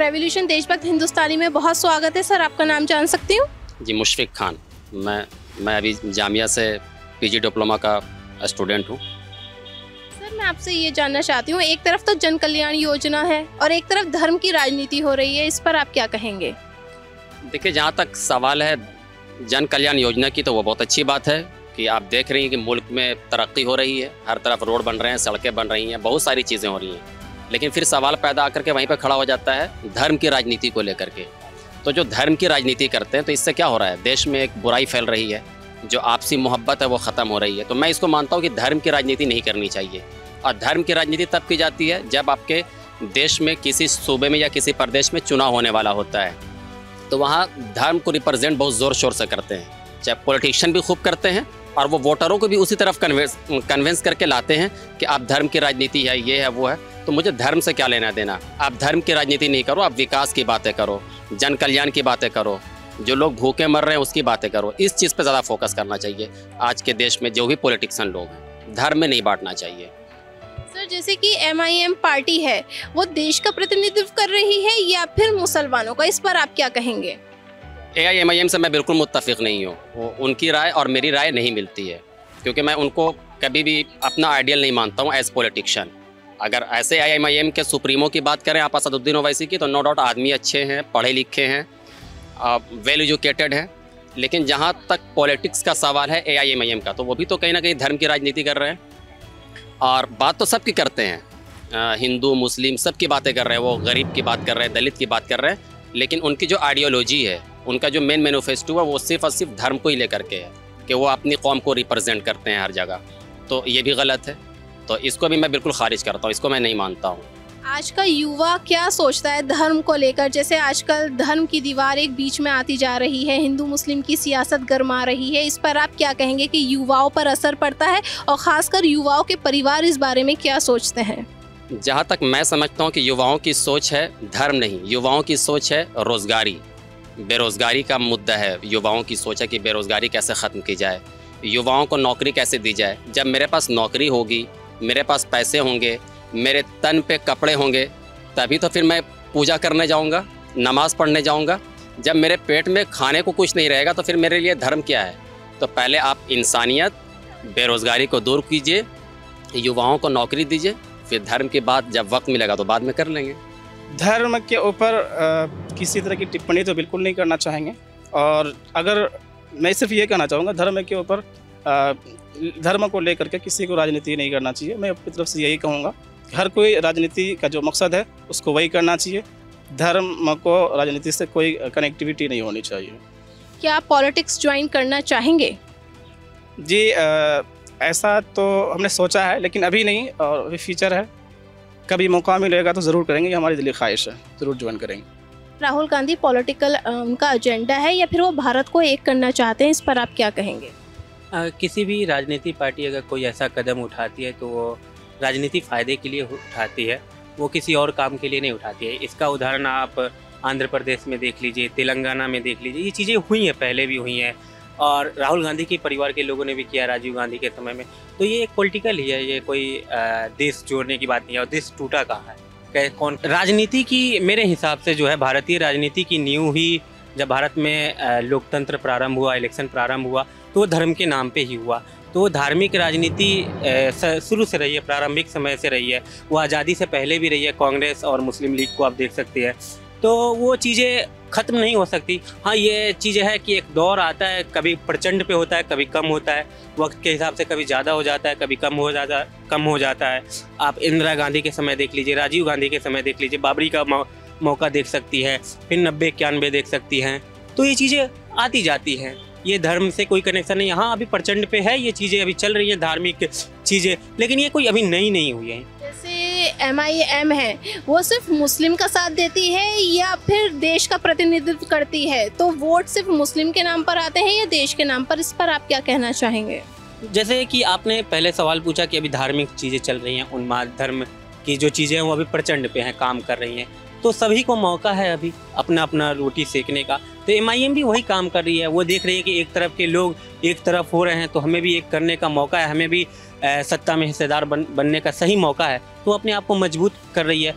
Revolution देशभक्त हिंदुस्तानी में बहुत स्वागत है सर। आपका नाम जान सकती हूँ? जी, मुशफ़िक खान। मैं अभी जामिया से पीजी डिप्लोमा का स्टूडेंट हूँ। सर मैं आपसे ये जानना चाहती हूँ, एक तरफ तो जन कल्याण योजना है और एक तरफ धर्म की राजनीति हो रही है, इस पर आप क्या कहेंगे? देखिए, जहाँ तक सवाल है जन कल्याण योजना की, तो वो बहुत अच्छी बात है कि आप देख रही हैं कि मुल्क में तरक्की हो रही है, हर तरफ रोड बन रहे हैं, सड़कें बन रही हैं, बहुत सारी चीज़ें हो रही हैं। लेकिन फिर सवाल पैदा आकर के वहीं पर खड़ा हो जाता है धर्म की राजनीति को लेकर के। तो जो धर्म की राजनीति करते हैं, तो इससे क्या हो रहा है, देश में एक बुराई फैल रही है, जो आपसी मोहब्बत है वो ख़त्म हो रही है। तो मैं इसको मानता हूँ कि धर्म की राजनीति नहीं करनी चाहिए। और धर्म की राजनीति तब की जाती है जब आपके देश में किसी सूबे में या किसी प्रदेश में चुनाव होने वाला होता है, तो वहाँ धर्म को रिप्रेजेंट बहुत ज़ोर शोर से करते हैं। चाहे पॉलिटिशियन भी खूब करते हैं और वो वोटरों को भी उसी तरफ कन्विंस करके लाते हैं कि आप धर्म की राजनीति है, ये है, वो है। तो मुझे धर्म से क्या लेना देना। आप धर्म की राजनीति नहीं करो, आप विकास की बातें करो, जन कल्याण की बातें करो, जो लोग भूखे मर रहे हैं उसकी बातें करो। इस चीज़ पे ज़्यादा फोकस करना चाहिए आज के देश में जो भी पॉलिटिशियन लोग हैं। धर्म में नहीं बांटना चाहिए। सर जैसे कि MIM पार्टी है, वो देश का प्रतिनिधित्व कर रही है या फिर मुसलमानों का, इस पर आप क्या कहेंगे? AIMIM से मैं बिल्कुल मुत्तफिक नहीं हूँ। उनकी राय और मेरी राय नहीं मिलती है, क्योंकि मैं उनको कभी भी अपना आइडियल नहीं मानता हूँ एज पॉलिटिशियन। अगर ऐसे AIMIM के सुप्रीमो की बात करें आप असदुद्दीन ओवैसी की, तो नो डाउट आदमी अच्छे हैं, पढ़े लिखे हैं, वेल एजुकेटेड हैं। लेकिन जहाँ तक पॉलिटिक्स का सवाल है AIMIM का, तो वो भी तो कहीं ना कहीं धर्म की राजनीति कर रहे हैं। और बात तो सबकी करते हैं, हिंदू मुस्लिम सबकी बातें कर रहे हैं, वो गरीब की बात कर रहे हैं, दलित की बात कर रहे हैं। लेकिन उनकी जो आइडियोलॉजी है, उनका जो मेन मैनिफेस्टो है, वो सिर्फ और सिर्फ धर्म को ही लेकर के है कि वो अपनी कौम को रिप्रेजेंट करते हैं हर जगह। तो ये भी गलत है, तो इसको भी मैं बिल्कुल खारिज करता हूँ, इसको मैं नहीं मानता हूँ। आज का युवा क्या सोचता है धर्म को लेकर? जैसे आजकल धर्म की दीवार एक बीच में आती जा रही है, हिंदू मुस्लिम की सियासत गरमा रही है, इस पर आप क्या कहेंगे कि युवाओं पर असर पड़ता है और ख़ासकर युवाओं के परिवार इस बारे में क्या सोचते हैं? जहाँ तक मैं समझता हूँ कि युवाओं की सोच है धर्म नहीं, युवाओं की सोच है रोज़गारी, बेरोज़गारी का मुद्दा है। युवाओं की सोच है कि बेरोज़गारी कैसे ख़त्म की जाए, युवाओं को नौकरी कैसे दी जाए। जब मेरे पास नौकरी होगी, मेरे पास पैसे होंगे, मेरे तन पे कपड़े होंगे, तभी तो फिर मैं पूजा करने जाऊंगा, नमाज़ पढ़ने जाऊंगा। जब मेरे पेट में खाने को कुछ नहीं रहेगा, तो फिर मेरे लिए धर्म क्या है? तो पहले आप इंसानियत, बेरोज़गारी को दूर कीजिए, युवाओं को नौकरी दीजिए, फिर धर्म की बात जब वक्त मिलेगा तो बाद में कर लेंगे। धर्म के ऊपर किसी तरह की टिप्पणी तो बिल्कुल नहीं करना चाहेंगे। और अगर मैं सिर्फ ये कहना चाहूँगा, धर्म के ऊपर धर्म को लेकर के किसी को राजनीति नहीं करना चाहिए। मैं अपनी तरफ से यही कहूँगा, हर कोई राजनीति का जो मकसद है उसको वही करना चाहिए। धर्म को राजनीति से कोई कनेक्टिविटी नहीं होनी चाहिए। क्या आप पॉलिटिक्स ज्वाइन करना चाहेंगे? जी, ऐसा तो हमने सोचा है, लेकिन अभी नहीं, और अभी फ्यूचर है। कभी मौका मिलेगा तो ज़रूर करेंगे, ये हमारी दिली ख्वाहिश है, ज़रूर ज्वाइन करेंगे। राहुल गांधी पॉलिटिकल उनका एजेंडा है या फिर वो भारत को एक करना चाहते हैं, इस पर आप क्या कहेंगे? किसी भी राजनीति पार्टी अगर कोई ऐसा कदम उठाती है तो वो राजनीति फ़ायदे के लिए उठाती है, वो किसी और काम के लिए नहीं उठाती है। इसका उदाहरण आप आंध्र प्रदेश में देख लीजिए, तेलंगाना में देख लीजिए, ये चीज़ें हुई हैं, पहले भी हुई हैं। और राहुल गांधी के परिवार के लोगों ने भी किया, राजीव गांधी के समय में। तो ये एक पॉलिटिकल ही है, ये कोई देश जोड़ने की बात नहीं है। और देश टूटा कहाँ है, कौन? राजनीति की मेरे हिसाब से जो है, भारतीय राजनीति की नींव ही जब भारत में लोकतंत्र प्रारंभ हुआ, इलेक्शन प्रारंभ हुआ, तो धर्म के नाम पे ही हुआ। तो धार्मिक राजनीति शुरू से रही है, प्रारंभिक समय से रही है, वो आज़ादी से पहले भी रही है। कांग्रेस और मुस्लिम लीग को आप देख सकते हैं। तो वो चीज़ें ख़त्म नहीं हो सकती। हाँ, ये चीज़ें है कि एक दौर आता है, कभी प्रचंड पे होता है, कभी कम होता है, वक्त के हिसाब से कभी ज़्यादा हो जाता है, कभी कम हो जाता है। आप इंदिरा गांधी के समय देख लीजिए, राजीव गांधी के समय देख लीजिए, बाबरी का मौका देख सकती है, फिर 90-91 देख सकती हैं। तो ये चीज़ें आती जाती हैं, ये धर्म से कोई कनेक्शन नहीं। हाँ, अभी प्रचंड पे है, ये चीज़ें अभी चल रही हैं, धार्मिक चीज़ें, लेकिन ये कोई अभी नई नहीं हुई हैं। जैसे MIM है, वो सिर्फ मुस्लिम का साथ देती है या फिर देश का प्रतिनिधित्व करती है? तो वोट सिर्फ मुस्लिम के नाम पर आते हैं या देश के नाम पर, इस पर आप क्या कहना चाहेंगे? जैसे कि आपने पहले सवाल पूछा कि अभी धार्मिक चीज़ें चल रही हैं, उन्माद धर्म की जो चीज़ें हैं वो अभी प्रचंड पे हैं, काम कर रही हैं। तो सभी को मौका है अभी अपना अपना रोटी सेकने का। तो MIM भी वही काम कर रही है, वो देख रही है कि एक तरफ के लोग एक तरफ हो रहे हैं, तो हमें भी एक करने का मौका है, हमें भी सत्ता में हिस्सेदार बनने का सही मौका है, तो अपने आप को मजबूत कर रही है।